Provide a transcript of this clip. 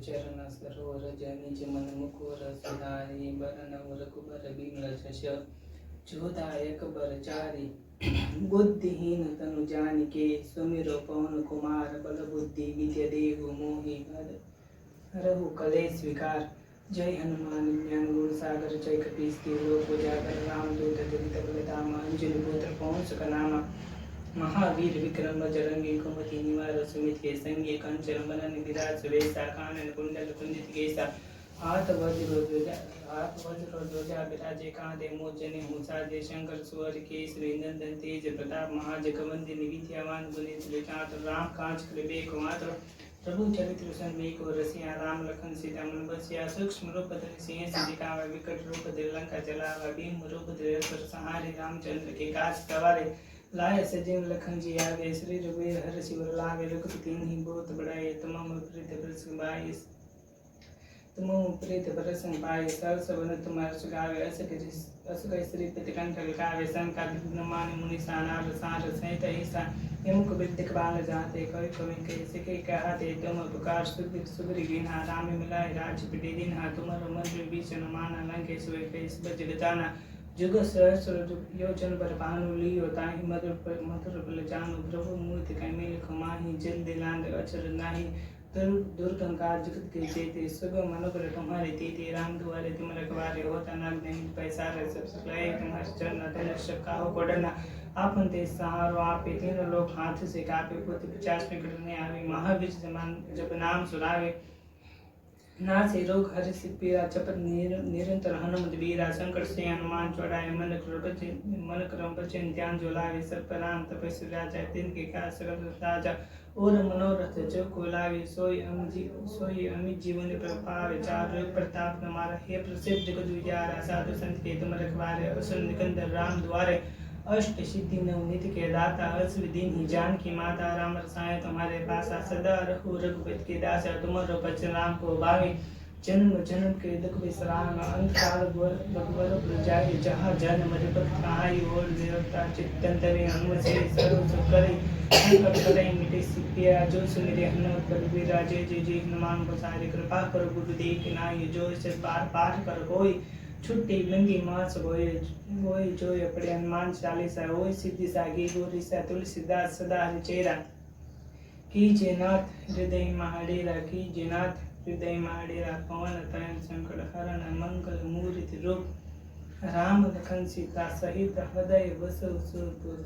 चरण सरोवर जनिज मन मुकुर सुधारी बरन रघुबर बिमल जस जोदायक बर चारी बुद्धिहीन तनु जानिके सुमिरो पवन कुमार बल बुद्धि विद्या देहु मोहि हरहु कलेश विकार। जय हनुमान ज्ञान गुण सागर जय कपीस लोक उजागर रामदूत दुरित बलधामा अंजलि पुत्र पवन सुकनामा महावीर विक्रम बजरंगी कुमति निवार सुमित के संगी कंचन बरन विराज सुवेशा कानन कुंडल कुंजित केसा हाथ वज्र ध्वजा विराजे कांधे मोज जनेऊ साजे शंकर स्वर केसरी नंदन तेज प्रताप महाजगवंदन विद्यावान गुणित चातुर राम कांच कृपेक मात्र प्रभु चरित्र संवेक रसिया राम लखन सीता मन बसिया सूक्ष्म रूप धरि सिंह दिखावा विकट रूप धरि लंका जलावा भीम रूप धरि असुर संहारे रामचंद्र के काज सवारे लाय सजीव लखन जी आगे श्री रघुवीर हर शिवर लागे रघुपति ही बहुत बड़ाई तमाम प्रीत प्रसंग पाए तमाम प्रीत प्रसंग पाए सरस वन तुम्हार सुगावे असुक श्री पितकंठ लकावे संका मान मुनि सानार सार सहित ईसा यमुक विद्यक बाल जाते कवि कवि कैसे के कहते तुम उपकार सुग्रीव सुग्री गिना राम मिलाए राज पिटे दिन हा तुमर मंत्र भीषण माना लंकेश कैस बज गजाना जुग सहस्र योजन पर भानु लियो ताहि मधुर मधुर बल जानु प्रभु मूर्ति कैमिल खमाहि जल दिलांद अचर नाही दुर्गंकार जगत के जेते सुगम अनुग्रह तुम्हारे तेते राम दुआरे तुम रखवारे होता नाग नहीं पैसारे सब सकलाए तुम्हारे चरण धन शक्का हो कोडना आपन ते सहारो आपे तीनों लोग हाथ से कापे पुत्र 50 में करने आवे महावीर समान जब नाम सुनावे नासे रोग हरि पीरा चपत निरंतर हनुमत वीरा संकट से हनुमान चौड़ाए मन क्रम बचन ध्यान जो लावे सर्पराम तपस्वी राजा दिन के का सकल राजा और मनोरथ जो को लावे सोई अमित जीवन प्रभाव चार प्रताप हमारा हे प्रसिद्ध जगत विचारा साधु संत के तुम रखवारे असुर निकंदर राम द्वारे अष्ट सिद्धि नवनीत के दाता हर्ष विदीन ही जान की माता राम रसायन तुम्हारे पासा सदा रघु रघुपति के दास तुम्हारो बचन राम को भावे जन्म जन्म के दुख विश्राम अंत काल रघुवर प्रजाय जहाँ जन मर भक्त कहाई और देवता चित्तन तरे हनुम से सर्व सुख करे संकट करे मिटे सिद्धिया जो सुनिरे हनुमत पर विराजे जय जय हनुमान गोसाई कृपा करो गुरुदेव की नाई जो इसे पार पाठ कर कोई छुट्टी लंगी मास होए जो पड़े हनुमान चालीसा होए सिद्धि सागी गोरी सा तुलसीदास सदा हरिचेरा की जेनाथ हृदय महाडेरा की जेनाथ हृदय महाडेरा पवन तनय संकट हरण मंगल मूर्ति रूप राम लखन सीता सहित हृदय बसु सुरपुर।